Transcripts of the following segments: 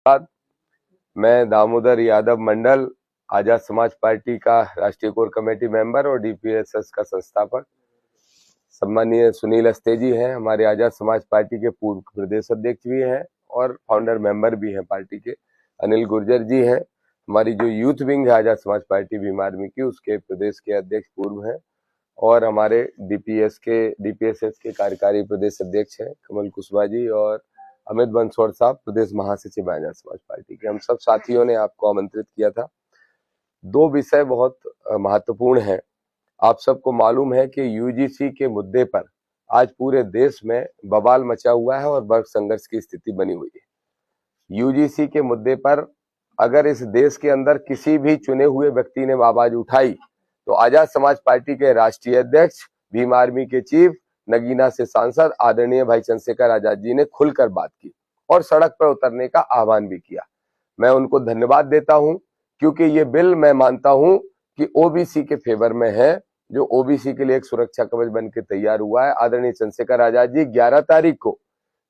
नमस्कार। मैं दामोदर यादव मंडल, आजाद समाज पार्टी का राष्ट्रीय कोर कमेटी मेंबर और डीपीएसएस का संस्थापक। सम्मानीय सुनील अस्तेजी हैं, हमारे आजाद समाज पार्टी के पूर्व प्रदेश अध्यक्ष भी हैं और फाउंडर मेंबर भी हैं पार्टी के। अनिल गुर्जर जी हैं, हमारी जो यूथ विंग है आजाद समाज पार्टी भीम आर्मी की, उसके प्रदेश के अध्यक्ष पूर्व हैं। और हमारे डीपीएसएस के कार्यकारी प्रदेश अध्यक्ष हैं कमल कुशवाहा जी और अमित बंसोड़ साहब, प्रदेश महासचिव आजाद समाज पार्टी के। हम सब साथियों ने आपको आमंत्रित किया था। दो विषय बहुत महत्वपूर्ण हैं। आप सबको मालूम है कि यूजीसी के मुद्दे पर आज पूरे देश में बवाल मचा हुआ है और वर्ग संघर्ष की स्थिति बनी हुई है। यूजीसी के मुद्दे पर अगर इस देश के अंदर किसी भी चुने हुए व्यक्ति ने आवाज उठाई तो आजाद समाज पार्टी के राष्ट्रीय अध्यक्ष, भीम आर्मी के चीफ, नगीना से सांसद आदरणीय भाई चंद्रशेखर आजाद जी ने खुलकर बात की और सड़क पर उतरने का आह्वान भी किया। मैं उनको धन्यवाद देता हूं क्योंकि ये बिल मैं मानता हूं कि ओबीसी के फेवर में है, जो ओबीसी के लिए एक सुरक्षा कवच बन के तैयार हुआ है। आदरणीय चंद्रशेखर आजाद जी 11 तारीख को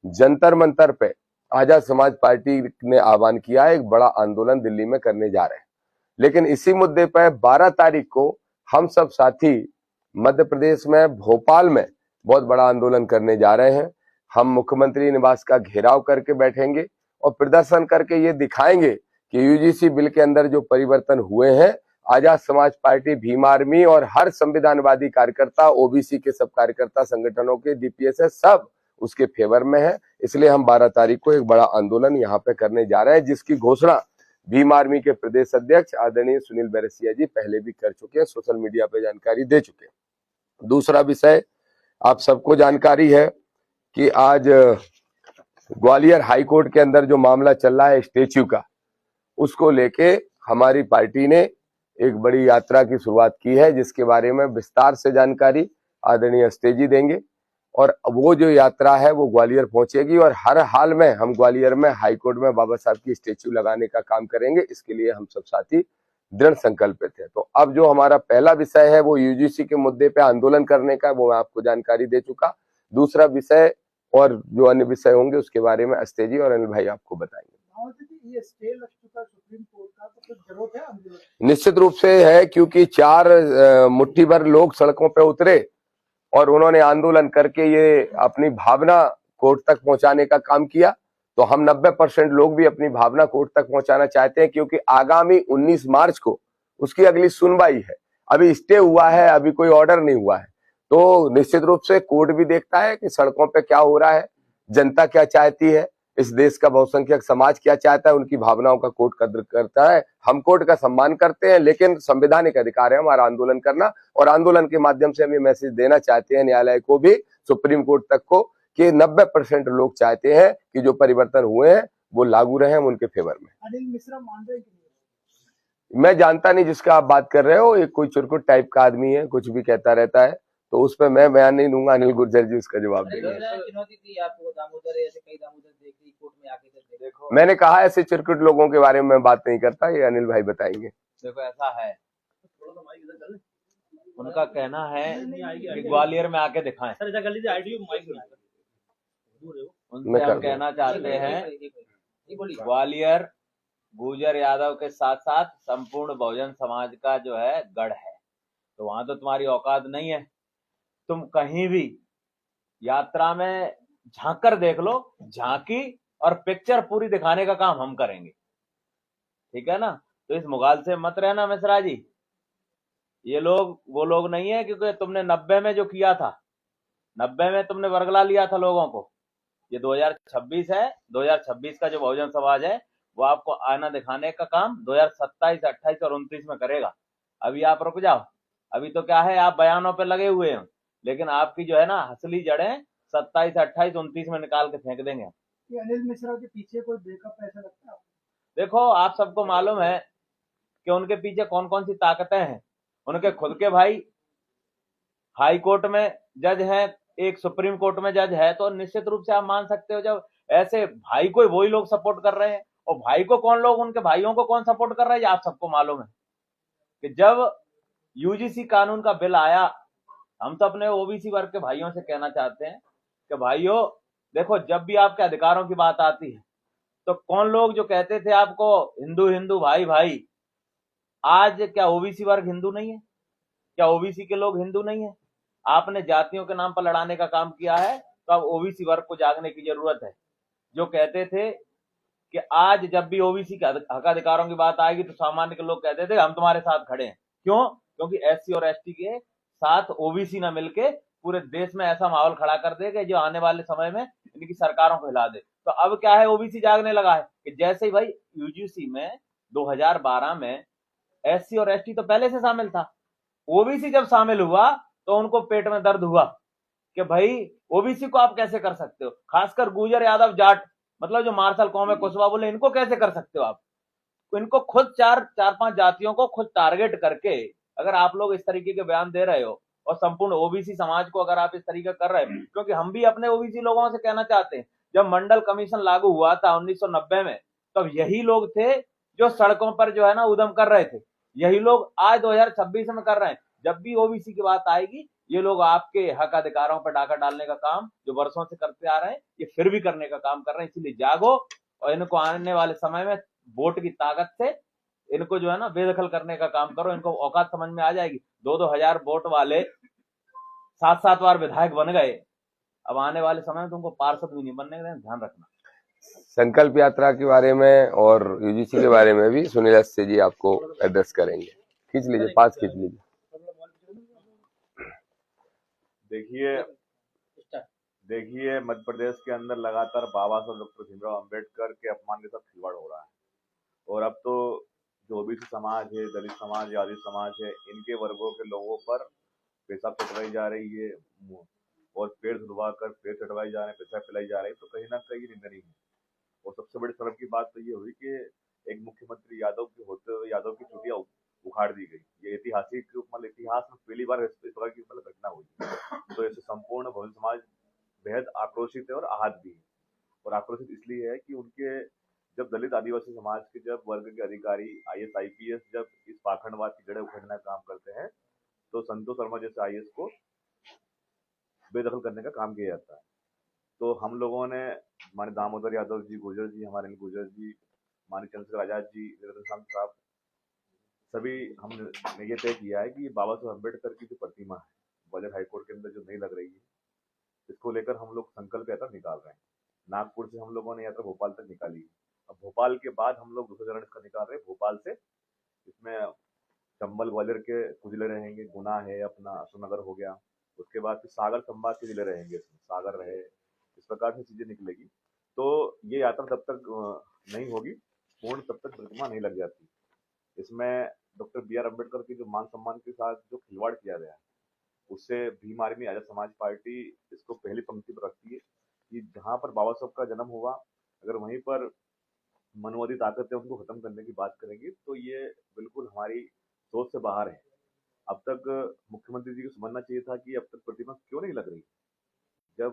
जंतर मंतर पे आजाद समाज पार्टी ने आह्वान किया है, एक बड़ा आंदोलन दिल्ली में करने जा रहे हैं। लेकिन इसी मुद्दे पर 12 तारीख को हम सब साथी मध्य प्रदेश में भोपाल में बहुत बड़ा आंदोलन करने जा रहे हैं। हम मुख्यमंत्री निवास का घेराव करके बैठेंगे और प्रदर्शन करके ये दिखाएंगे कि यूजीसी बिल के अंदर जो परिवर्तन हुए हैं, आजाद समाज पार्टी, भीम आर्मी और हर संविधानवादी कार्यकर्ता, ओबीसी के सब कार्यकर्ता संगठनों के, डीपीएसएस सब उसके फेवर में है। इसलिए हम 12 तारीख को एक बड़ा आंदोलन यहाँ पे करने जा रहे हैं, जिसकी घोषणा भीम आर्मी के प्रदेश अध्यक्ष आदरणीय सुनील बैरसिया जी पहले भी कर चुके हैं, सोशल मीडिया पे जानकारी दे चुके हैं। दूसरा विषय, आप सबको जानकारी है कि आज ग्वालियर हाई कोर्ट के अंदर जो मामला चल रहा है स्टेच्यू का, उसको लेके हमारी पार्टी ने एक बड़ी यात्रा की शुरुआत की है, जिसके बारे में विस्तार से जानकारी आदरणीय अस्तेजी देंगे। और वो जो यात्रा है वो ग्वालियर पहुंचेगी और हर हाल में हम ग्वालियर में हाई कोर्ट में बाबा साहब की स्टेच्यू लगाने का काम करेंगे। इसके लिए हम सब साथी दृढ़ संकल्पित है। तो अब जो हमारा पहला विषय है वो यूजीसी के मुद्दे पे आंदोलन करने का, वो मैं आपको जानकारी दे चुका। दूसरा विषय और जो अन्य विषय होंगे उसके बारे में अस्तेजी और अनिल भाई आपको बताएंगे। ये स्टे लग चुका सुप्रीम कोर्ट का, तो कुछ जरूरत है आंदोलन? निश्चित रूप से है, क्योंकि 4 मुट्ठी भर लोग सड़कों पे उतरे और उन्होंने आंदोलन करके ये अपनी भावना कोर्ट तक पहुंचाने का काम किया। तो हम 90% लोग भी अपनी भावना कोर्ट तक पहुंचाना चाहते हैं, क्योंकि आगामी 19 मार्च को उसकी अगली सुनवाई है। अभी स्टे हुआ है, अभी कोई ऑर्डर नहीं हुआ है। तो निश्चित रूप से कोर्ट भी देखता है कि सड़कों पे क्या हो रहा है, जनता क्या चाहती है, इस देश का बहुसंख्यक समाज क्या चाहता है, उनकी भावनाओं का कोर्ट कद्र करता है। हम कोर्ट का सम्मान करते हैं, लेकिन संवैधानिक अधिकार है हमारा आंदोलन करना, और आंदोलन के माध्यम से हम ये मैसेज देना चाहते हैं न्यायालय को भी, सुप्रीम कोर्ट तक को, कि 90% लोग चाहते हैं कि जो परिवर्तन हुए हैं वो लागू रहे, हम उनके फेवर में। अनिल मिश्रा मान रहे हैं? मैं जानता नहीं जिसका आप बात कर रहे हो, एक कोई चुरकुट टाइप का आदमी है, कुछ भी कहता रहता है, तो उस पर मैं बयान नहीं दूंगा। अनिल गुर्जर जी उसका जवाब देंगे। मैंने कहा ऐसे चिरकुट लोगों के बारे में मैं बात नहीं करता, ये अनिल भाई बताएंगे। देखो ऐसा है, उनका कहना है कि ग्वालियर में आके दिखाएं। उनसे हम कहना चाहते हैं ग्वालियर गुर्जर यादव के साथ साथ संपूर्ण बहुजन समाज का जो है गढ़ है, तो वहां तो तुम्हारी औकात नहीं है। तुम कहीं भी यात्रा में झांक कर देख लो, झांकी और पिक्चर पूरी दिखाने का काम हम करेंगे, ठीक है ना। तो इस मुगाल से मत रहना मिश्रा जी, ये लोग वो लोग नहीं है, क्योंकि तुमने 90 में जो किया था, 90 में तुमने वर्गला लिया था लोगों को। ये 2026 है, 2026 का जो बहुजन समाज है वो आपको आईना दिखाने का काम 2027, 28 और 29 में करेगा। अभी आप रुक जाओ, अभी तो क्या है, आप बयानों पे लगे हुए हैं, लेकिन आपकी जो है ना असली जड़ें 27, 28, 29 में निकाल के फेंक देंगे। ये अनिल मिश्रा के पीछे कोई ब्रेकअप ऐसा लगता है? देखो आप सबको मालूम है कि उनके पीछे कौन कौन सी ताकतें हैं। उनके खुद के भाई हाई कोर्ट में जज है, एक सुप्रीम कोर्ट में जज है, तो निश्चित रूप से आप मान सकते हो जब ऐसे भाई को वही लोग सपोर्ट कर रहे हैं, और भाई को कौन लोग, उनके भाइयों को कौन सपोर्ट कर रहे हैं, आप सबको मालूम है कि जब यूजीसी कानून का बिल आया, हम तो अपने ओबीसी वर्ग के भाइयों से कहना चाहते हैं कि भाइयों देखो, जब भी आपके अधिकारों की बात आती है तो कौन लोग जो कहते थे आपको हिंदू हिंदू भाई भाई, आज क्या ओबीसी वर्ग हिंदू नहीं है? क्या ओबीसी के लोग हिंदू नहीं है? आपने जातियों के नाम पर लड़ाने का काम किया है, तो अब ओबीसी वर्ग को जागने की जरूरत है। जो कहते थे कि आज जब भी ओबीसी के हक अधिकारों की बात आएगी तो सामान्य के लोग कहते थे हम तुम्हारे साथ खड़े हैं। क्यों? क्योंकि एससी और एसटी के साथ ओबीसी ना मिलके पूरे देश में ऐसा माहौल खड़ा कर दे कि जो आने वाले समय में इनकी सरकारों को हिला दे। तो अब क्या है, ओबीसी जागने लगा है कि जैसे ही भाई यूजीसी में 2012 में एससी और एसटी तो पहले से शामिल था, ओबीसी जब शामिल हुआ तो उनको पेट में दर्द हुआ कि भाई ओबीसी को आप कैसे कर सकते हो, खासकर गुजर यादव जाट, मतलब जो मार्शल कौम है कुशवा बोले, इनको कैसे कर सकते हो आप? तो इनको खुद चार पांच जातियों को खुद टारगेट करके अगर आप लोग इस तरीके के बयान दे रहे हो और संपूर्ण ओबीसी समाज को अगर आप इस तरीके कर रहे हो, क्योंकि हम भी अपने ओबीसी लोगों से कहना चाहते हैं, जब मंडल कमीशन लागू हुआ था 1990 में, तब यही लोग थे जो सड़कों पर जो है ना उद्यम कर रहे थे, यही लोग आज 2026 में कर रहे हैं। जब भी ओबीसी की बात आएगी, ये लोग आपके हक अधिकारों पर डाका डालने का काम जो वर्षों से करते आ रहे हैं, ये फिर भी करने का काम कर रहे हैं। इसलिए जागो और इनको आने वाले समय में वोट की ताकत से इनको जो है ना बेदखल करने का काम करो। इनको औकात समझ में आ जाएगी। 2-2 हजार वोट वाले 7-7 बार विधायक बन गए, अब आने वाले समय में तुमको पार्षद भी नहीं बनने दें, ध्यान रखना। संकल्प यात्रा के बारे में और यूजीसी के बारे में भी सुनील अस्ते जी आपको एड्रेस करेंगे। खींच लीजिए, पास खींच लीजिए। देखिए मध्य प्रदेश के अंदर लगातार बाबा साहब डॉक्टर भीमराव अंबेडकर के अपमान के साथ खिलवाड़ हो रहा है, और अब तो जो ओबीसी समाज है, दलित समाज है, आदिवासी समाज है, इनके वर्गों के लोगों पर पेशाब चटवाई जा रही है और पेड़ धुलवा कर पेड़ चटवाई जा रहे हैं, पेशाब फैलाई जा रही है। तो कहीं ना कहीं निंदनीय है। और सबसे बड़ी शर्म की बात तो ये हुई कि एक मुख्यमंत्री यादव के होते हुए यादव की चुटिया उखाड़ दी गई। ये ऐतिहासिक मतलब इतिहास में पहली बार इस तरह की मतलब घटना हुई। तो इससे संपूर्ण बहुजन समाज बेहद आक्रोशित है और आहत भी है। और आक्रोशित इसलिए है कि उनके जब दलित आदिवासी समाज के जब वर्ग के अधिकारी आईएएस आईपीएस जब इस पाखंडवाद की जड़ें उखड़ने का काम करते हैं, तो संतोष शर्मा जैसे आईएएस को बेदखल करने का काम किया जाता है। तो हम लोगों ने माननीय दामोदर यादव जी, गुर्जर जी, हमारे गुर्जर जी, माननीय चंद्रशेखर आजाद जी, रतन साहब, सभी हमने ये तय किया है कि बाबा साहब अम्बेडकर की जो प्रतिमा है ग्वालियर हाईकोर्ट के अंदर जो नहीं लग रही है, इसको लेकर हम लोग संकल्प यात्रा निकाल रहे हैं। नागपुर से हम लोगों ने यात्रा भोपाल तक निकाली है। अब भोपाल के बाद हम लोग दूसरा चरण इसका निकाल रहे हैं भोपाल से। इसमें चंबल ग्वालियर के कुछ जिले रहेंगे, गुना है, अपना अशोकनगर हो गया, उसके बाद फिर सागर संभाग के जिले रहेंगे, इसमें सागर रहे, इस प्रकार से चीजें निकलेगी। तो ये यात्रा तब तक नहीं होगी पूर्ण, तब तक प्रतिमा नहीं लग जाती। इसमें डॉक्टर बी आर अम्बेडकर की जो मान सम्मान के साथ जो खिलवाड़ किया गया है, उससे भीम आर्मी आजाद समाज पार्टी इसको पहली पंक्ति पर रखती है कि जहां पर बाबा साहब का जन्म हुआ, अगर वहीं पर मनोवादी ताकतें उनको खत्म करने की बात करेंगी, तो ये बिल्कुल हमारी सोच से बाहर है। अब तक मुख्यमंत्री जी को समझना चाहिए था कि अब तक प्रतिमा क्यों नहीं लग रही। जब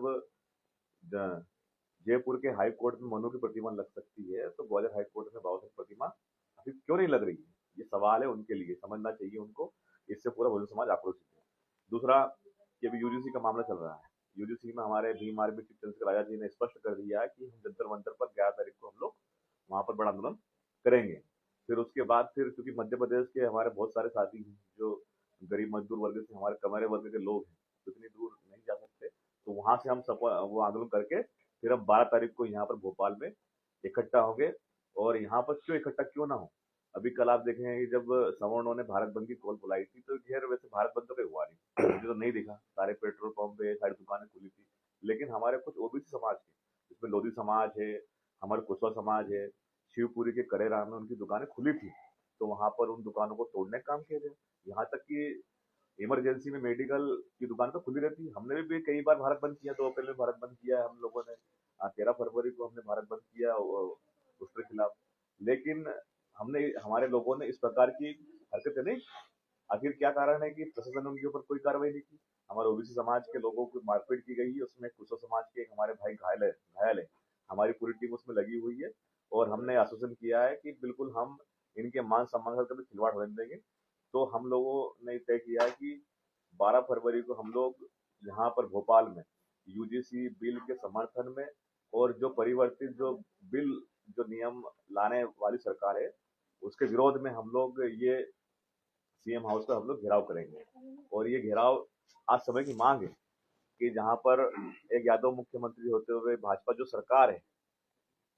जयपुर के हाई कोर्ट में मनु की प्रतिमा लग सकती है, तो ग्वालियर हाई कोर्ट में बाबा साहब की प्रतिमा अभी क्यों नहीं लग रही है? ये सवाल है उनके लिए, समझना चाहिए उनको। इससे पूरा बहुजन समाज आक्रोशित है। दूसरा, ये भी यूजीसी का मामला चल रहा है। यूजीसी में हमारे भीम आर्मी चीफ चंद्रशेखर आजाद जी ने स्पष्ट कर दिया है कि हम जंतर मंतर पर 11 तारीख को हम लोग वहां पर बड़ा आंदोलन करेंगे। फिर उसके बाद फिर क्योंकि मध्य प्रदेश के हमारे बहुत सारे साथी हैं जो गरीब मजदूर वर्ग से, हमारे कमरे वर्ग के लोग हैं, तो इतनी दूर नहीं जा सकते, तो वहां से हम वो आंदोलन करके फिर हम 12 तारीख को यहाँ पर भोपाल में इकट्ठा होंगे। और यहाँ पर क्यों इकट्ठा क्यों ना हो, अभी कल आप देखें कि जब सवर्णों ने भारत बंद की कॉल बुलाई थी, तो खैर वैसे भारत बंद तो कहीं हुआ नहीं, मुझे तो नहीं दिखा, सारे पेट्रोल पंप पे सारी दुकानें खुली थी। लेकिन हमारे कुछ ओबीसी समाज के, जिसमें लोधी समाज है, हमारे कुशवा समाज है, शिवपुरी के करे राम में उनकी दुकानें खुली थी, तो वहां पर उन दुकानों को तोड़ने का काम किया गया। यहाँ तक कि इमरजेंसी में मेडिकल की दुकान तो खुली रहती है। हमने भी कई बार भारत बंद किया, 2 अप्रैल में भारत बंद किया है हम लोगों ने, 13 फरवरी को हमने भारत बंद किया उसके खिलाफ। लेकिन हमने, हमारे लोगों ने इस प्रकार की हरकतें नहीं। आखिर क्या कारण है कि प्रशासन ने उनके ऊपर कोई कार्रवाई नहीं की? हमारे ओबीसी समाज के लोगों को मारपीट की गई है, उसमें कुशवा समाज के एक हमारे भाई घायल है। हमारी पूरी टीम उसमें लगी हुई है और हमने आश्वासन किया है कि बिल्कुल हम इनके मान सम्मान का कभी खिलवाड़ होने देंगे। तो हम लोगों ने तय किया है कि 12 फरवरी को हम लोग यहाँ पर भोपाल में यूजीसी बिल के समर्थन में और जो परिवर्तित जो बिल जो नियम लाने वाली सरकार है उसके विरोध में हम लोग ये सीएम हाउस पर हम लोग घेराव करेंगे। और ये घेराव आज समय की मांग है कि जहां पर एक यादव मुख्यमंत्री होते हुए भाजपा जो सरकार है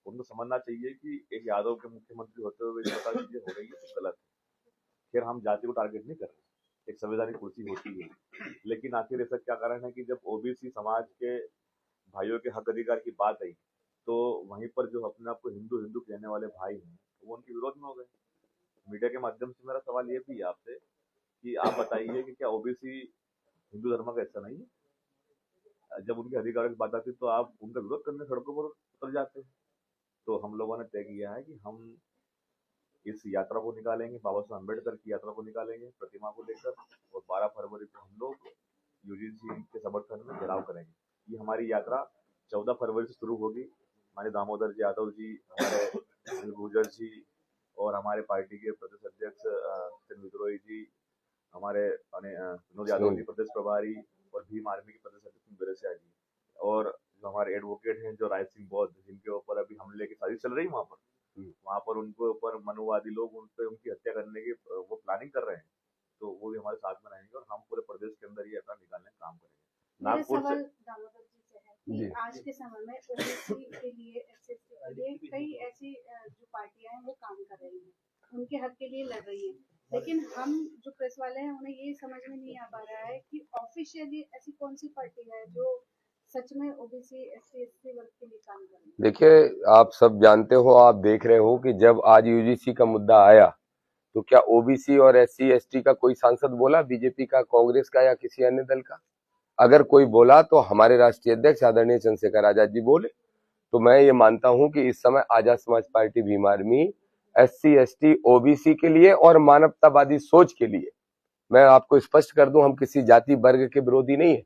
उनको समझना चाहिए कि एक यादव के मुख्यमंत्री होते हुए इस प्रकार चीजें हो रही है तो गलत है। फिर हम जाति को टारगेट नहीं कर रहे, एक संवैधानिक कुर्सी होती है, लेकिन आखिर ऐसा क्या कारण है कि जब ओबीसी समाज के भाइयों के हक अधिकार की बात आई तो वहीं पर जो अपने आप को हिंदू हिंदू कहने वाले भाई हैं वो उनके विरोध में हो गए। मीडिया के माध्यम से मेरा सवाल ये भी है आपसे कि आप बताइए कि क्या ओबीसी हिंदू धर्म का हिस्सा नहीं है? जब उनके अधिकारों की बात आती है तो आप उनका विरोध करने सड़कों पर उतर जाते हैं। तो हम लोगों ने तय किया है कि हम इस यात्रा को निकालेंगे, बाबा साहब अम्बेडकर की यात्रा को निकालेंगे प्रतिमा को लेकर, और 12 फरवरी को हम लोग यूजीसी के समर्थन में घेराव करेंगे। ये हमारी यात्रा 14 फरवरी से शुरू होगी। हमारे दामोदर जी यादव जी, हमारे गुर्जर जी और हमारे पार्टी के प्रदेश अध्यक्ष विद्रोही जी, हमारे विनोद यादव जी प्रदेश प्रभारी, और भीम आर्मी के प्रदेश अध्यक्ष बिरेसिया जी, और जो हमारे एडवोकेट हैं जो राय सिंह बौद्ध, जिनके ऊपर अभी हमले की साजिश चल रही है वहाँ पर उनके ऊपर मनुवादी लोग उनकी हत्या करने की वो प्लानिंग कर रहे हैं, तो वो भी हमारे साथ में रहेंगे और हम पूरे प्रदेश के अंदर ये यात्रा निकालने का काम करेंगे। नागपुर से दामोदर जी से है कि आज के समय में ओबीसी के लिए एससी के लिए कई ऐसी जो पार्टियां हैं वो काम कर रही हैं, उनके हक के लिए लड़ रही हैं, लेकिन हम जो प्रेस वाले हैं उन्हें ये समझ में नहीं आ पा रहा है कि ऑफिशियली ऐसी कौन सी पार्टी है जो सच में ओबीसी एससी एसटी वर्ग के लिए काम कर रही है। देखिए, आप सब जानते हो, आप देख रहे हो कि जब आज यूजीसी का मुद्दा आया तो क्या ओबीसी और एससी एसटी का कोई सांसद बोला, बीजेपी का, कांग्रेस का या किसी अन्य दल का? अगर कोई बोला तो हमारे राष्ट्रीय अध्यक्ष आदरणीय चंद्रशेखर आजाद जी बोले। तो मैं ये मानता हूं कि इस समय Azad Samaj party Bhim army SC ST OBC के लिए और मानवतावादी सोच के लिए, मैं आपको स्पष्ट कर दूं, हम किसी जाति वर्ग के विरोधी नहीं है,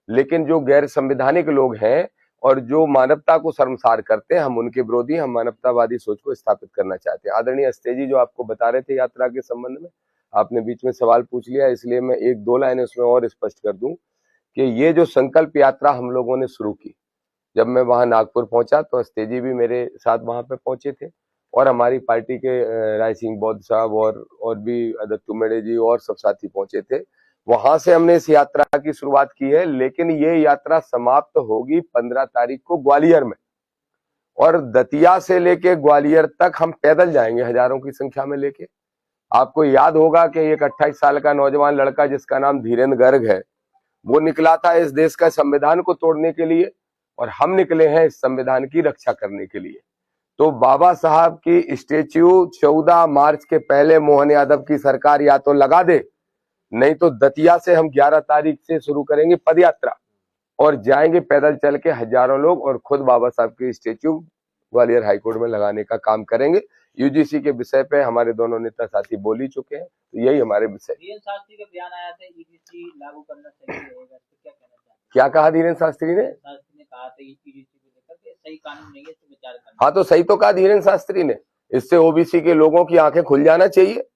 लेकिन जो गैर संवैधानिक लोग हैं और जो मानवता को शर्मसार करते हैं, हम उनके विरोधी, हम मानवतावादी सोच को स्थापित करना चाहते हैं। आदरणीय अस्तेजी जो आपको बता रहे थे यात्रा के संबंध में, आपने बीच में सवाल पूछ लिया, इसलिए मैं एक दो लाइन उसमें और स्पष्ट कर दूं कि ये जो संकल्प यात्रा हम लोगों ने शुरू की, जब मैं वहां नागपुर पहुंचा तो अस्तेजी भी मेरे साथ वहां पे पहुंचे थे और हमारी पार्टी के राय सिंह बौद्ध साहब और भी दत्तू मेड़े जी और सब साथी पहुंचे थे। वहां से हमने इस यात्रा की शुरुआत की है, लेकिन ये यात्रा समाप्त होगी 15 तारीख को ग्वालियर में, और दतिया से लेके ग्वालियर तक हम पैदल जाएंगे हजारों की संख्या में लेके। आपको याद होगा कि एक 28 साल का नौजवान लड़का जिसका नाम धीरेन्द्र गर्ग है, वो निकला था इस देश का संविधान को तोड़ने के लिए, और हम निकले हैं इस संविधान की रक्षा करने के लिए। तो बाबा साहब की स्टेच्यू 14 मार्च के पहले मोहन यादव की सरकार या तो लगा दे, नहीं तो दतिया से हम 11 तारीख से शुरू करेंगे पदयात्रा और जाएंगे पैदल चल के हजारों लोग, और खुद बाबा साहब की स्टेच्यू ग्वालियर हाईकोर्ट में लगाने का काम करेंगे। यूजीसी के विषय पे हमारे दोनों नेता साथी बोल ही चुके हैं, तो यही हमारे विषय। धीरेन्द्र शास्त्री का बयान आया था यूजीसी लागू करना चाहिए रहेगा, तो क्या कहना चाहते हैं? क्या कहा धीरेन्द्र शास्त्री ने? शास्त्री ने कहा था यूजीसी को लेकर के सही कानून नहीं है, इस पर विचार करना। हाँ, तो सही तो कहा धीरेन्द्र शास्त्री ने, इससे ओबीसी के लोगों की आंखें खुल जाना चाहिए।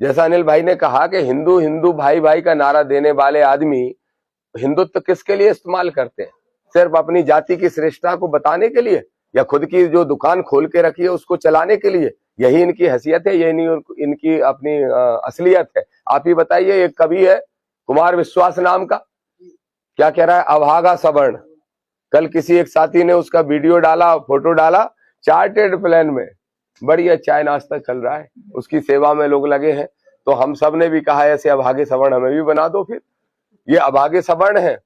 जैसा अनिल भाई ने कहा कि हिंदू हिंदू भाई भाई का नारा देने वाले आदमी हिंदुत्व किसके लिए इस्तेमाल करते हैं? सिर्फ अपनी जाति की श्रेष्ठता को बताने के लिए, या खुद की जो दुकान खोल के रखी है उसको चलाने के लिए? यही इनकी हैसियत है, यही इनकी अपनी असलियत है। आप ही बताइए, एक कवि है कुमार विश्वास नाम का, क्या कह रहा है? अभागा सवर्ण। कल किसी एक साथी ने उसका वीडियो डाला, फोटो डाला, चार्टेड प्लेन में बढ़िया चाय नाश्ता चल रहा है, उसकी सेवा में लोग लगे हैं। तो हम सब ने भी कहा ऐसे अभागे सवर्ण हमें भी बना दो, फिर ये अभागे सवर्ण है।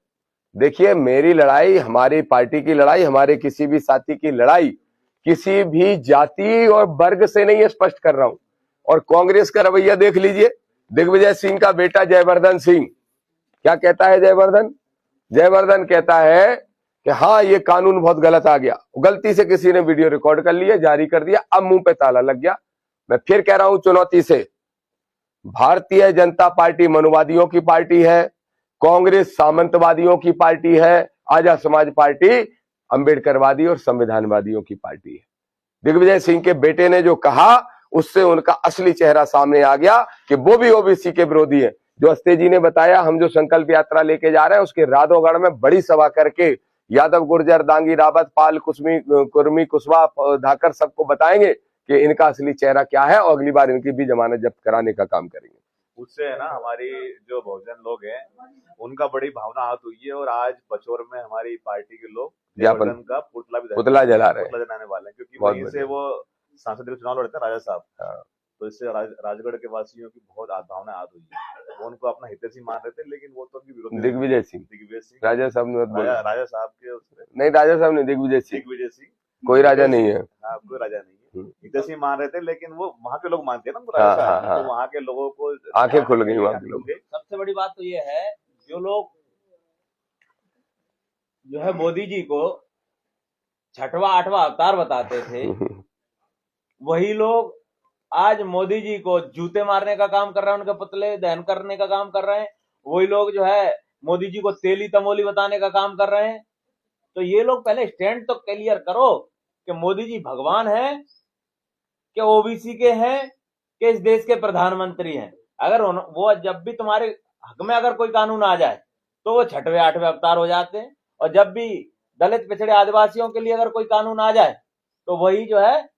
देखिए, मेरी लड़ाई, हमारी पार्टी की लड़ाई, हमारे किसी भी साथी की लड़ाई किसी भी जाति और वर्ग से नहीं है, स्पष्ट कर रहा हूं। और कांग्रेस का रवैया देख लीजिए, दिग्विजय सिंह का बेटा जयवर्धन सिंह क्या कहता है? जयवर्धन कहता है कि हाँ, ये कानून बहुत गलत आ गया, गलती से किसी ने वीडियो रिकॉर्ड कर लिया, जारी कर दिया, अब मुंह पे ताला लग गया। मैं फिर कह रहा हूं चुनौती से, भारतीय जनता पार्टी मनुवादियों की पार्टी है, कांग्रेस सामंतवादियों की पार्टी है, आजाद समाज पार्टी अंबेडकरवादी और संविधानवादियों की पार्टी है। दिग्विजय सिंह के बेटे ने जो कहा उससे उनका असली चेहरा सामने आ गया कि वो भी ओबीसी के विरोधी है। जो अस्तेजी ने बताया, हम जो संकल्प यात्रा लेके जा रहे हैं उसके राधोगढ़ में बड़ी सभा करके यादव, गुर्जर, दांगी, रावत, पाल, कुर्मी, कुशवाहा, धाकर सबको बताएंगे कि इनका असली चेहरा क्या है और अगली बार इनकी भी जमानत जब्त कराने का काम करेंगे। उससे है ना हमारी जो बहुजन लोग हैं उनका बड़ी भावना आहत हुई है और आज पचोर में हमारी पार्टी के लोग जयवर्धन का पुतला जला रहे हैं, पुतला जलाने वाले हैं, क्योंकि बहुत वहीं से वो सांसद के चुनाव लड़ते हैं राजा साहब। हाँ। तो इससे राजगढ़ के वासियों की बहुत भावना आहत हुई है। वो उनको अपना हितैषी मान रहे थे, लेकिन वो तो उनकी विरोधी दिग्विजय सिंह राजा साहब ने राजा साहब के नहीं, राजा साहब ने दिग्विजय सिंह कोई राजा नहीं है। हाँ, कोई राजा नहीं है, हितैषी मान रहे थे, लेकिन वो वहाँ के लोग मानते हैं ना उनको राजा साहब। तो वहाँ के लोगों को आंखें खुल गई वहाँ के लोग। सबसे बड़ी बात तो ये है, जो लोग जो है मोदी जी को 6वां 8वां अवतार बताते थे, वही लोग आज मोदी जी को जूते मारने का काम कर रहे हैं, उनके पुतले दहन करने का काम कर रहे हैं। वही लोग जो है मोदी जी को तेली तमोली बताने का काम कर रहे हैं। तो ये लोग पहले स्टैंड तो क्लियर करो कि मोदी जी भगवान हैं, कि ओबीसी के हैं, कि इस देश के प्रधानमंत्री हैं। अगर वो जब भी तुम्हारे हक में अगर कोई कानून आ जाए तो वो 6वें 8वें अवतार हो जाते हैं, और जब भी दलित पिछड़े आदिवासियों के लिए अगर कोई कानून आ जाए तो वही जो है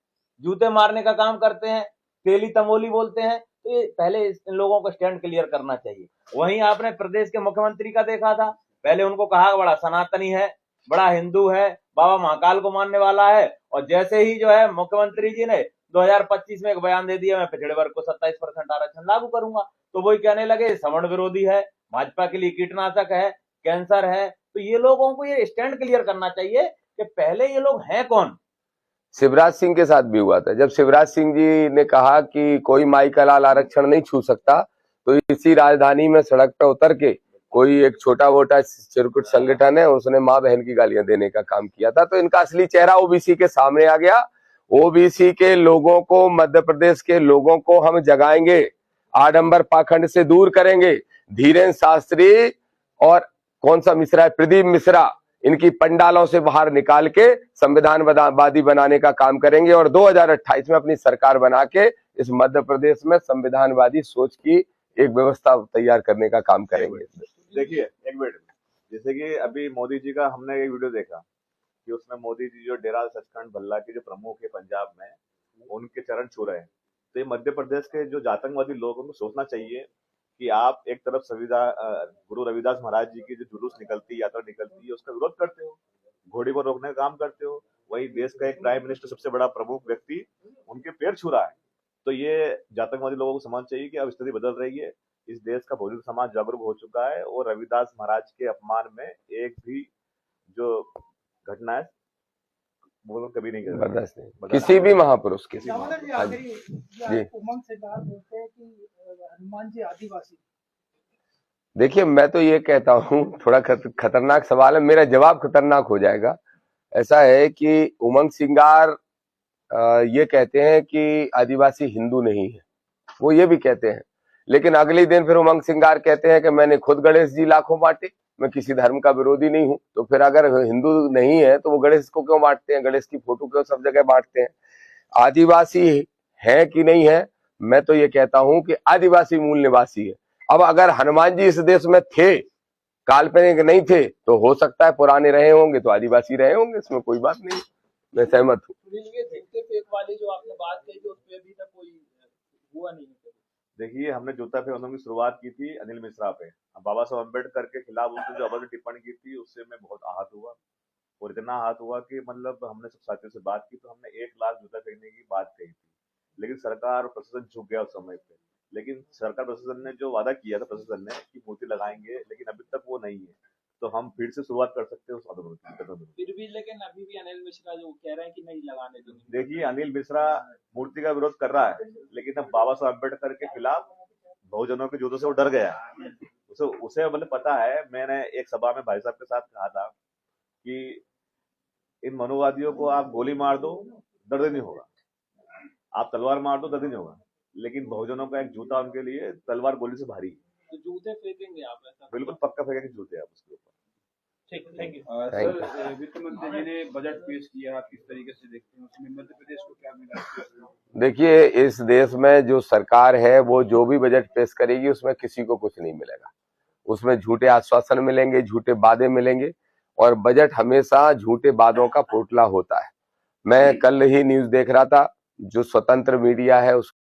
जूते मारने का काम करते हैं, तेली तमोली बोलते हैं। तो ये पहले इन लोगों को स्टैंड क्लियर करना चाहिए। वहीं आपने प्रदेश के मुख्यमंत्री का देखा था, पहले उनको कहा बड़ा सनातनी है, बड़ा हिंदू है, बाबा महाकाल को मानने वाला है, और जैसे ही जो है मुख्यमंत्री जी ने 2025 में एक बयान दे दिया, मैं पिछड़े वर्ग को 27% आरक्षण लागू करूंगा, तो वही कहने लगे सवर्ण विरोधी है, भाजपा के लिए कीटनाशक है, कैंसर है। तो ये लोगों को ये स्टैंड क्लियर करना चाहिए कि पहले ये लोग हैं कौन। शिवराज सिंह के साथ भी हुआ था, जब शिवराज सिंह जी ने कहा कि कोई माई का लाल आरक्षण नहीं छू सकता, तो इसी राजधानी में सड़क पर उतर के कोई एक छोटा मोटा चिरकुट संगठन है, उसने माँ बहन की गालियां देने का काम किया था। तो इनका असली चेहरा ओबीसी के सामने आ गया। ओबीसी के लोगों को, मध्य प्रदेश के लोगों को हम जगाएंगे, आडंबर पाखंड से दूर करेंगे। धीरेन्द्र शास्त्री और कौन सा मिश्रा है, प्रदीप मिश्रा, इनकी पंडालों से बाहर निकाल के संविधानवादी बनाने का काम करेंगे और 2028 में अपनी सरकार बना के इस मध्य प्रदेश में संविधानवादी सोच की एक व्यवस्था तैयार करने का काम करेंगे। देखिए एक मिनट, जैसे कि अभी मोदी जी का हमने एक वीडियो देखा कि उसमें मोदी जी जो डेरा सचखंड भल्ला के जो प्रमुख है पंजाब में, उनके चरण छू रहे हैं। तो ये मध्य प्रदेश के जो जातंकवादी लोग, उनको सोचना चाहिए कि आप एक तरफ गुरु रविदास महाराज जी की जो जुलूस निकलती, यात्रा निकलती है, उसका विरोध करते हो, घोड़ी को रोकने का काम करते हो, वही देश का एक प्राइम मिनिस्टर, सबसे बड़ा प्रमुख व्यक्ति, उनके पैर छू रहा है। तो ये जातंकवादी लोगों को समझना चाहिए कि अब स्थिति बदल रही है, इस देश का बहुजन समाज जागरूक हो चुका है और रविदास महाराज के अपमान में एक भी जो घटना है वो कभी नहीं करेगा, बर्दाश्त नहीं किसी भी महापुरुष के। उमंग से बात बोलते हैं कि हनुमान जी आदिवासी। देखिए, मैं तो ये कहता हूँ, थोड़ा खतरनाक सवाल है, मेरा जवाब खतरनाक हो जाएगा। ऐसा है कि उमंग सिंगार ये कहते हैं कि आदिवासी हिंदू नहीं है, वो ये भी कहते हैं, लेकिन अगले दिन फिर उमंग सिंगार कहते हैं कि मैंने खुद गणेश जी लाखों बांटे, मैं किसी धर्म का विरोधी नहीं हूं। तो फिर अगर हिंदू नहीं है तो वो गणेश को क्यों बांटते हैं, गणेश की फोटो क्यों सब जगह बांटते हैं? आदिवासी है कि नहीं है, मैं तो ये कहता हूं कि आदिवासी मूल निवासी है। अब अगर हनुमान जी इस देश में थे, काल्पनिक नहीं थे, तो हो सकता है पुराने रहे होंगे तो आदिवासी रहे होंगे, इसमें कोई बात नहीं, मैं सहमत हूँ। वाली जो आपने बात कही, जो उसपे अभी तक कोई हुआ नहीं है। देखिए, हमने जूता फेंकने की शुरुआत की थी अनिल मिश्रा पे, बाबा साहब अम्बेडकर के खिलाफ उसने जो अभद्र टिप्पणी की थी, उससे मैं बहुत आहत हुआ, और इतना आहत हुआ कि मतलब हमने सब साथियों से बात की तो हमने 1 लाख जूता फेंकने की बात कही थी, लेकिन सरकार और प्रशासन झुक गया उस समय पे। लेकिन सरकार प्रशासन ने जो वादा किया था प्रशासन ने कि मूर्ति लगाएंगे, लेकिन अभी तक वो नहीं है, तो हम फिर से शुरुआत कर सकते हैं उस आंदोलन की। फिर भी लेकिन अभी भी अनिल मिश्रा जो कह रहे हैं कि नहीं लगाने देंगे। देखिए, अनिल मिश्रा मूर्ति का विरोध कर रहा है, लेकिन अब बाबा साहब अम्बेडकर के खिलाफ बहुजनों के जूतों से वो डर गया। उसे मतलब पता है, मैंने एक सभा में भाई साहब के साथ कहा था कि इन मनुवादियों को आप गोली मार दो, दर्द नहीं होगा, आप तलवार मार दो, दर्द नहीं होगा, लेकिन बहुजनों का एक जूता उनके लिए तलवार गोली से भारी। तो जूते फेंकेंगे आप? ऐसा बिल्कुल पक्का फेंकेंगे जूते आप उसके ऊपर। ठीक, थैंक यू। सर, वित्त मंत्री जी ने बजट पेश किया, आप किस तरीके से देखते हैं, उसमें मध्य प्रदेश को क्या मिला? देखिए, इस देश में जो सरकार है वो जो भी बजट पेश करेगी उसमें किसी को कुछ नहीं मिलेगा, उसमें झूठे आश्वासन मिलेंगे, झूठे वादे मिलेंगे, और बजट हमेशा झूठे वादों का पोटला होता है। मैं कल ही न्यूज देख रहा था, जो स्वतंत्र मीडिया है उस